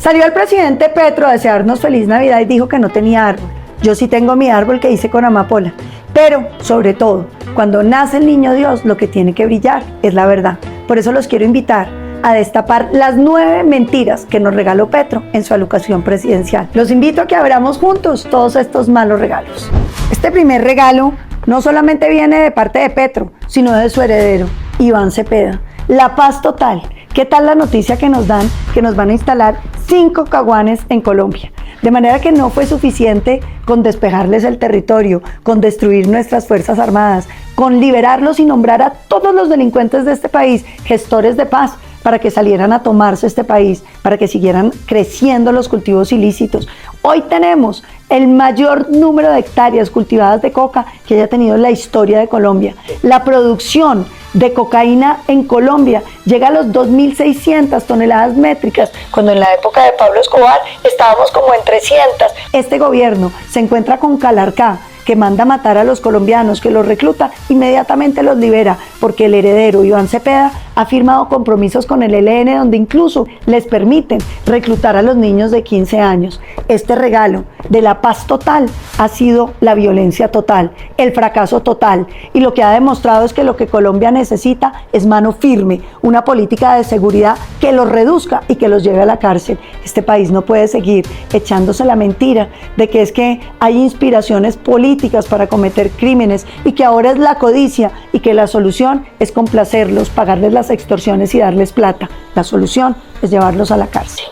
Salió el presidente Petro a desearnos feliz Navidad y dijo que no tenía árbol. Yo sí tengo mi árbol que hice con amapola. Pero, sobre todo, cuando nace el niño Dios, lo que tiene que brillar es la verdad. Por eso los quiero invitar a destapar las 9 mentiras que nos regaló Petro en su alocución presidencial. Los invito a que abramos juntos todos estos malos regalos. Este primer regalo no solamente viene de parte de Petro, sino de su heredero, Iván Cepeda. La paz total. ¿Qué tal la noticia que nos dan que nos van a instalar 5 caguanes en Colombia? De manera que no fue suficiente con despejarles el territorio, con destruir nuestras Fuerzas Armadas, con liberarlos y nombrar a todos los delincuentes de este país, gestores de paz, para que salieran a tomarse este país, para que siguieran creciendo los cultivos ilícitos. Hoy tenemos el mayor número de hectáreas cultivadas de coca que haya tenido la historia de Colombia. La producción de cocaína en Colombia llega a los 2.600 toneladas métricas, cuando en la época de Pablo Escobar estábamos como en 300. Este gobierno se encuentra con Calarcá, que manda matar a los colombianos, que los recluta, inmediatamente los libera, porque el heredero Iván Cepeda ha firmado compromisos con el ELN donde incluso les permiten reclutar a los niños de 15 años. Este regalo de la paz total ha sido la violencia total, el fracaso total, y lo que ha demostrado es que lo que Colombia necesita es mano firme, una política de seguridad que los reduzca y que los lleve a la cárcel. Este país no puede seguir echándose la mentira de que es que hay inspiraciones políticas para cometer crímenes y que ahora es la codicia y que la solución es complacerlos, pagarles las extorsiones y darles plata. La solución es llevarlos a la cárcel.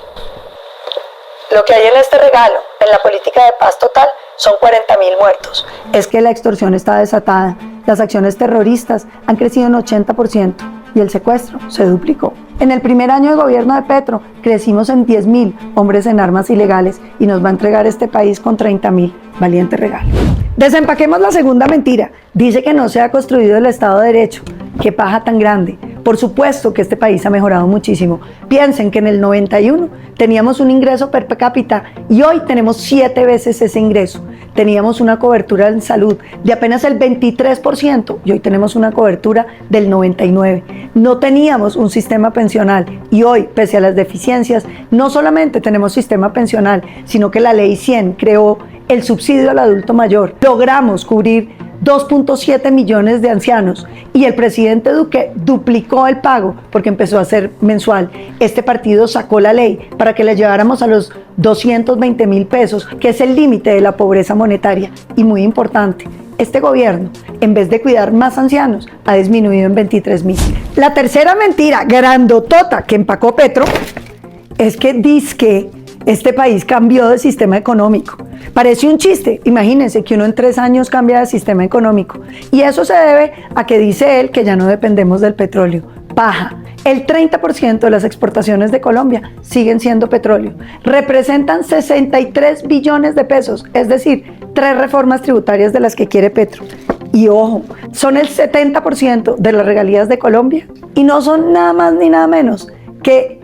Lo que hay en este regalo, en la política de paz total, son 40.000 muertos. Es que la extorsión está desatada, las acciones terroristas han crecido en 80% y el secuestro se duplicó. En el primer año de gobierno de Petro crecimos en 10.000 hombres en armas ilegales y nos va a entregar este país con 30.000. Valiente regalo. Desempaquemos la segunda mentira. Dice que no se ha construido el Estado de Derecho. ¡Qué paja tan grande! Por supuesto que este país ha mejorado muchísimo. Piensen que en el 91 teníamos un ingreso per cápita y hoy tenemos 7 veces ese ingreso. Teníamos una cobertura en salud de apenas el 23% y hoy tenemos una cobertura del 99%. No teníamos un sistema pensional y hoy, pese a las deficiencias, no solamente tenemos sistema pensional, sino que la Ley 100 creó el subsidio al adulto mayor. Logramos cubrir 2.7 millones de ancianos y el presidente Duque duplicó el pago porque empezó a ser mensual. Este partido sacó la ley para que le lleváramos a los 220.000 pesos, que es el límite de la pobreza monetaria. Y muy importante, este gobierno, en vez de cuidar más ancianos, ha disminuido en 23.000. La tercera mentira grandotota que empacó Petro es que dizque este país cambió de sistema económico. Parece un chiste, imagínense que uno en 3 años cambia de sistema económico. Y eso se debe a que dice él que ya no dependemos del petróleo. Paja. El 30% de las exportaciones de Colombia siguen siendo petróleo. Representan 63 billones de pesos, es decir, 3 reformas tributarias de las que quiere Petro. Y ojo, son el 70% de las regalías de Colombia y no son nada más ni nada menos que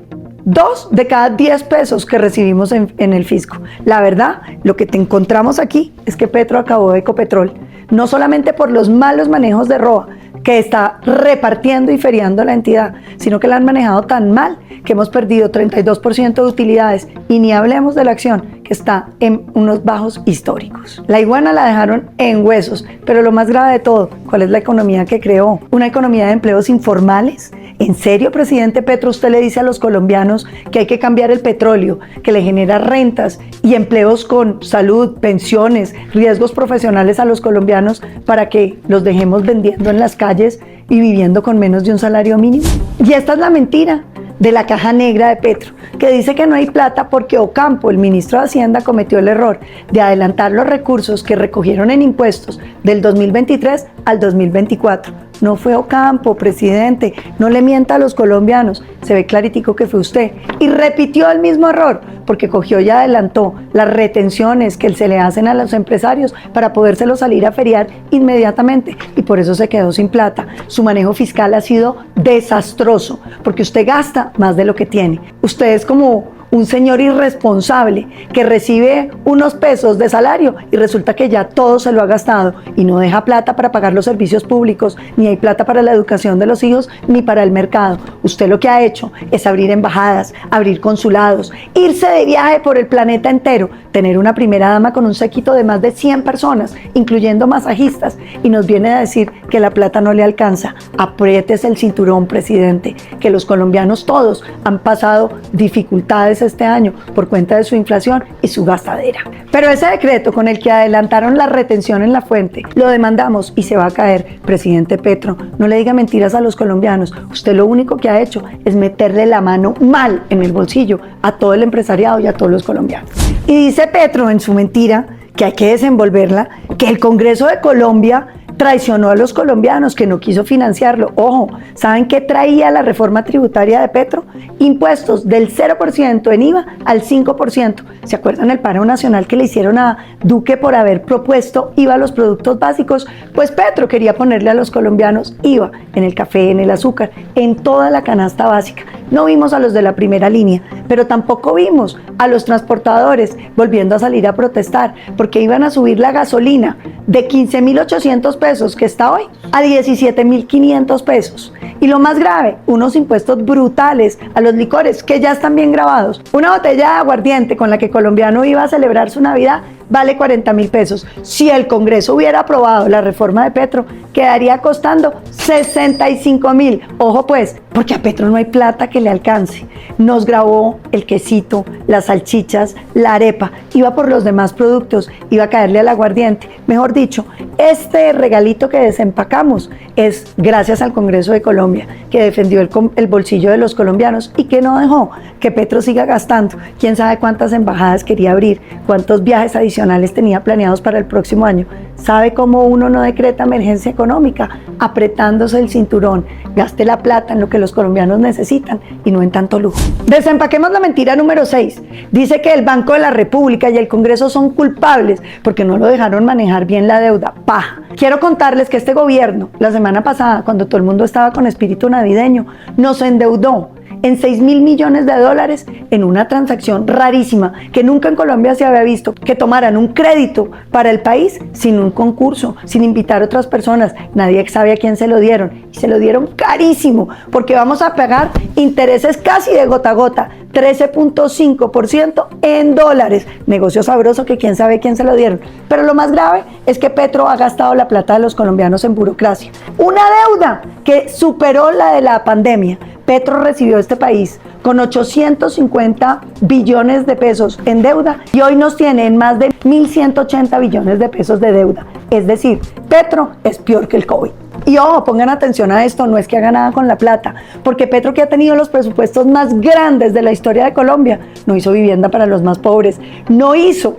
2 de cada 10 pesos que recibimos en el fisco. La verdad, lo que te encontramos aquí es que Petro acabó de Ecopetrol, no solamente por los malos manejos de ROA, que está repartiendo y feriando la entidad, sino que la han manejado tan mal que hemos perdido 32% de utilidades y ni hablemos de la acción, que está en unos bajos históricos. La iguana la dejaron en huesos, pero lo más grave de todo, ¿cuál es la economía que creó? Una economía de empleos informales. ¿En serio, presidente Petro, usted le dice a los colombianos que hay que cambiar el petróleo, que le genera rentas y empleos con salud, pensiones, riesgos profesionales a los colombianos para que los dejemos vendiendo en las calles y viviendo con menos de un salario mínimo? Y esta es la mentira de la caja negra de Petro, que dice que no hay plata porque Ocampo, el ministro de Hacienda, cometió el error de adelantar los recursos que recogieron en impuestos del 2023 al 2024. No fue Ocampo, presidente, no le mienta a los colombianos, se ve claritico que fue usted. Y repitió el mismo error, porque cogió y adelantó las retenciones que se le hacen a los empresarios para podérselo salir a feriar inmediatamente, y por eso se quedó sin plata. Su manejo fiscal ha sido desastroso, porque usted gasta más de lo que tiene. Usted es como un señor irresponsable que recibe unos pesos de salario y resulta que ya todo se lo ha gastado y no deja plata para pagar los servicios públicos, ni hay plata para la educación de los hijos, ni para el mercado. Usted lo que ha hecho es abrir embajadas, abrir consulados, irse de viaje por el planeta entero, tener una primera dama con un séquito de más de 100 personas, incluyendo masajistas, y nos viene a decir que la plata no le alcanza. Apriétese el cinturón, presidente, que los colombianos todos han pasado dificultades este año por cuenta de su inflación y su gastadera. Pero ese decreto con el que adelantaron la retención en la fuente, lo demandamos y se va a caer. Presidente Petro, no le diga mentiras a los colombianos. Usted lo único que ha hecho es meterle la mano mal en el bolsillo a todo el empresariado y a todos los colombianos. Y dice Petro en su mentira, que hay que desenvolverla, que el Congreso de Colombia traicionó a los colombianos, que no quiso financiarlo. Ojo, ¿saben qué traía la reforma tributaria de Petro? Impuestos del 0% en IVA al 5%. ¿Se acuerdan el paro nacional que le hicieron a Duque por haber propuesto IVA a los productos básicos? Pues Petro quería ponerle a los colombianos IVA en el café, en el azúcar, en toda la canasta básica. No vimos a los de la primera línea, pero tampoco vimos a los transportadores volviendo a salir a protestar porque iban a subir la gasolina de 15.800 pesos que está hoy a 17.500 pesos. Y lo más grave, unos impuestos brutales a los licores que ya están bien grabados. Una botella de aguardiente con la que colombiano iba a celebrar su Navidad vale 40.000 pesos. Si el Congreso hubiera aprobado la reforma de Petro, quedaría costando 65.000. Ojo pues, porque a Petro no hay plata que le alcance. Nos grabó el quesito, las salchichas, la arepa, iba por los demás productos, iba a caerle al aguardiente. Mejor dicho, este regalito que desempacamos es gracias al Congreso de Colombia, que defendió el bolsillo de los colombianos y que no dejó que Petro siga gastando. Quién sabe cuántas embajadas quería abrir, cuántos viajes adicionales tenía planeados para el próximo año. ¿Sabe cómo uno no decreta emergencia económica? Apretándose el cinturón. Gaste la plata en lo que los colombianos necesitan y no en tanto lujo. Desempaquemos la mentira número 6. Dice que el Banco de la República y el Congreso son culpables porque no lo dejaron manejar bien la deuda. Paja. Quiero contarles que este gobierno, la semana pasada, cuando todo el mundo estaba con espíritu navideño, nos endeudó en 6.000 millones de dólares en una transacción rarísima que nunca en Colombia se había visto, que tomaran un crédito para el país sin un concurso, sin invitar a otras personas. Nadie sabe a quién se lo dieron y se lo dieron carísimo porque vamos a pagar intereses casi de gota a gota, 13.5% en dólares. Negocio sabroso que quién sabe quién se lo dieron. Pero lo más grave es que Petro ha gastado la plata de los colombianos en burocracia. Una deuda que superó la de la pandemia. Petro recibió este país con 850 billones de pesos en deuda y hoy nos tiene en más de 1.180 billones de pesos de deuda. Es decir, Petro es peor que el COVID. Y ojo, pongan atención a esto, no es que haga nada con la plata, porque Petro, que ha tenido los presupuestos más grandes de la historia de Colombia, no hizo vivienda para los más pobres, no hizo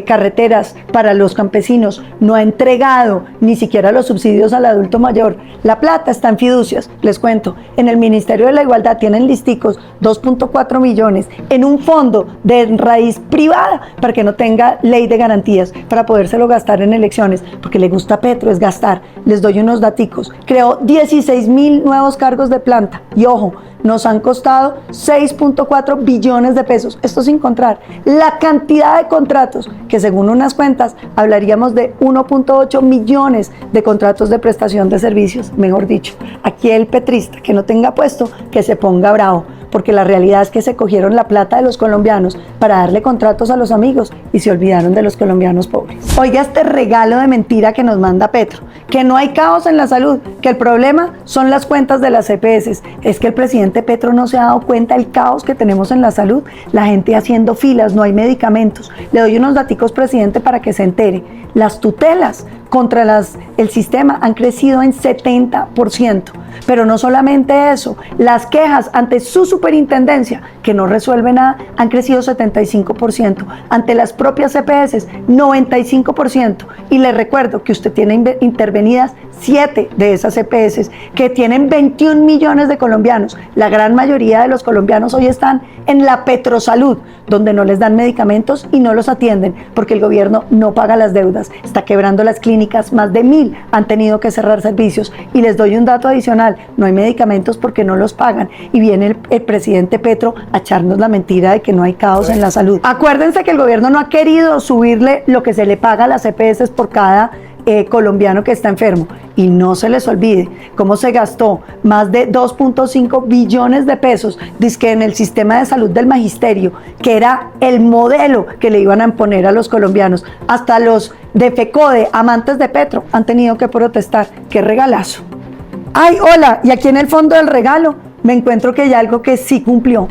carreteras para los campesinos, no ha entregado ni siquiera los subsidios al adulto mayor. La plata está en fiducias, les cuento, en el Ministerio de la Igualdad tienen listicos 2.4 millones en un fondo de raíz privada para que no tenga ley de garantías, para podérselo gastar en elecciones, porque le gusta a Petro es gastar. Les doy unos daticos, creó 16.000 nuevos cargos de planta y ojo, nos han costado 6.4 billones de pesos, esto sin contar la cantidad de contratos, que según unas cuentas hablaríamos de 1.8 millones de contratos de prestación de servicios. Mejor dicho, aquí el petrista que no tenga puesto, que se ponga bravo, porque la realidad es que se cogieron la plata de los colombianos para darle contratos a los amigos y se olvidaron de los colombianos pobres. Oiga este regalo de mentira que nos manda Petro, que no hay caos en la salud, que el problema son las cuentas de las EPS. Es que el presidente Petro no se ha dado cuenta del caos que tenemos en la salud, la gente haciendo filas, no hay medicamentos. Le doy unos daticos, presidente, para que se entere. Las tutelas contra el sistema han crecido en 70%. Pero no solamente eso, las quejas ante su superintendencia, que no resuelve nada, han crecido 75%. Ante las propias EPS, 95%. Y le recuerdo que usted tiene intervenidas 7 de esas EPS, que tienen 21 millones de colombianos. La gran mayoría de los colombianos hoy están en la Petrosalud, donde no les dan medicamentos y no los atienden, porque el gobierno no paga las deudas, está quebrando las clínicas, más de 1.000 han tenido que cerrar servicios. Y les doy un dato adicional, no hay medicamentos porque no los pagan. Y viene el presidente Petro a echarnos la mentira de que no hay caos en la salud. Acuérdense que el gobierno no ha querido subirle lo que se le paga a las EPS por cada colombiano que está enfermo. Y no se les olvide cómo se gastó más de 2.5 billones de pesos dizque en el sistema de salud del magisterio, que era el modelo que le iban a imponer a los colombianos. Hasta los de FECODE, amantes de Petro, han tenido que protestar. ¡Qué regalazo! ¡Ay, hola! Y aquí en el fondo del regalo me encuentro que hay algo que sí cumplió,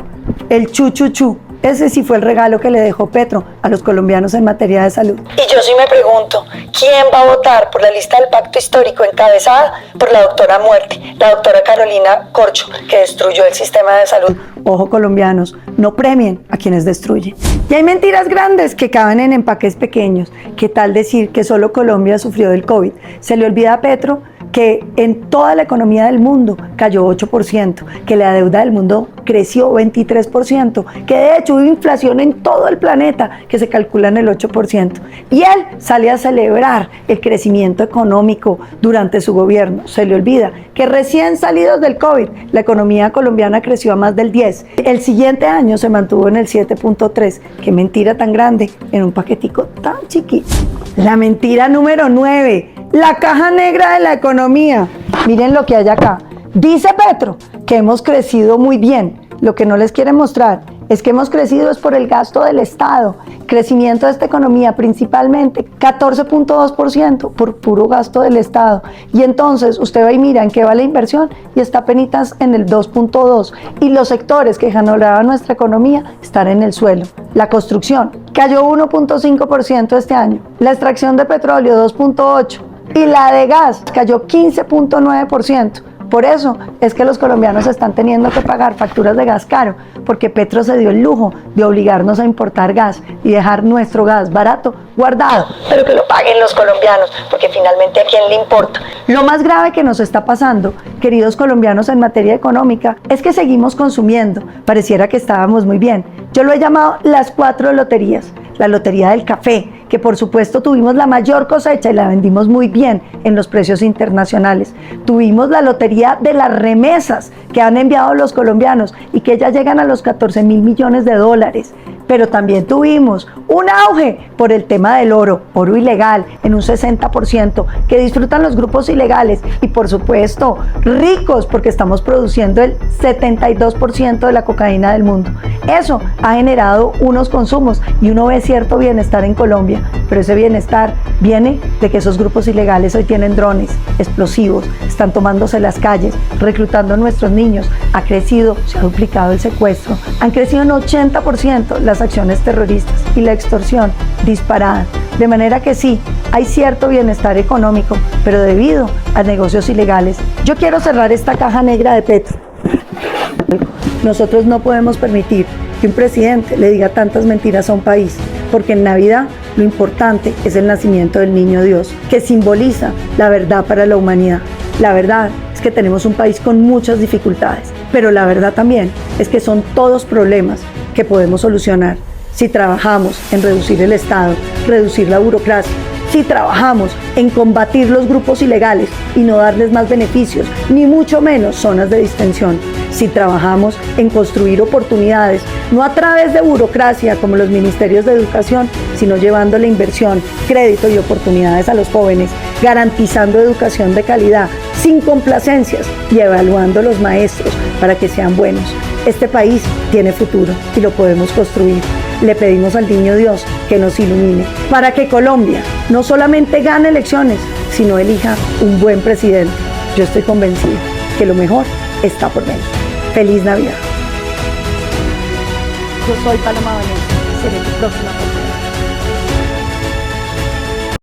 el chu. Ese sí fue el regalo que le dejó Petro a los colombianos en materia de salud. Y yo sí me pregunto, ¿quién va a votar por la lista del pacto histórico encabezada por la doctora Muerte, la doctora Carolina Corcho, que destruyó el sistema de salud? Ojo, colombianos, no premien a quienes destruyen. Y hay mentiras grandes que caben en empaques pequeños. ¿Qué tal decir que solo Colombia sufrió del COVID? Se le olvida a Petro que en toda la economía del mundo cayó 8%, que la deuda del mundo creció 23%, que de hecho hubo inflación en todo el planeta que se calcula en el 8%. Y él sale a celebrar el crecimiento económico durante su gobierno. Se le olvida que recién salidos del COVID, la economía colombiana creció a más del 10%. El siguiente año se mantuvo en el 7.3%. Qué mentira tan grande en un paquetico tan chiquito. La mentira número 9. La caja negra de la economía. Miren lo que hay acá. Dice Petro que hemos crecido muy bien. Lo que no les quiere mostrar es que hemos crecido es por el gasto del Estado. Crecimiento de esta economía principalmente 14.2% por puro gasto del Estado. Y entonces usted va y mira en qué va la inversión y está apenas en el 2.2%. Y los sectores que generaban nuestra economía están en el suelo. La construcción cayó 1.5% este año. La extracción de petróleo 2.8%. Y la de gas cayó 15.9%. Por eso es que los colombianos están teniendo que pagar facturas de gas caro, porque Petro se dio el lujo de obligarnos a importar gas y dejar nuestro gas barato guardado, pero que lo paguen los colombianos, porque finalmente a quién le importa. Lo más grave que nos está pasando, queridos colombianos, en materia económica, es que seguimos consumiendo. Pareciera que estábamos muy bien. Yo lo he llamado las 4 loterías. La lotería del café, que por supuesto tuvimos la mayor cosecha y la vendimos muy bien en los precios internacionales. Tuvimos la lotería de las remesas que han enviado los colombianos y que ya llegan a los 14.000 millones de dólares. Pero también tuvimos un auge por el tema del oro ilegal en un 60%, que disfrutan los grupos ilegales y por supuesto ricos porque estamos produciendo el 72% de la cocaína del mundo. Eso ha generado unos consumos y uno ve cierto bienestar en Colombia, pero ese bienestar viene de que esos grupos ilegales hoy tienen drones, explosivos, están tomándose las calles, reclutando a nuestros niños. Ha crecido, se ha duplicado el secuestro, han crecido en 80% las acciones terroristas y la extorsión disparada. De manera que sí, hay cierto bienestar económico, pero debido a negocios ilegales. Yo quiero cerrar esta caja negra de Petro. Nosotros no podemos permitir que un presidente le diga tantas mentiras a un país, porque en Navidad lo importante es el nacimiento del Niño Dios, que simboliza la verdad para la humanidad. La verdad es que tenemos un país con muchas dificultades, pero la verdad también es que son todos problemas que podemos solucionar si trabajamos en reducir el Estado, reducir la burocracia, si trabajamos en combatir los grupos ilegales y no darles más beneficios, ni mucho menos zonas de distensión, si trabajamos en construir oportunidades, no a través de burocracia como los ministerios de educación, sino llevando la inversión, crédito y oportunidades a los jóvenes, garantizando educación de calidad, sin complacencias y evaluando a los maestros para que sean buenos. Este país tiene futuro y lo podemos construir. Le pedimos al Niño Dios que nos ilumine para que Colombia no solamente gane elecciones, sino elija un buen presidente. Yo estoy convencida que lo mejor está por venir. ¡Feliz Navidad! Yo soy Paloma Valencia, seré tu próxima compañera.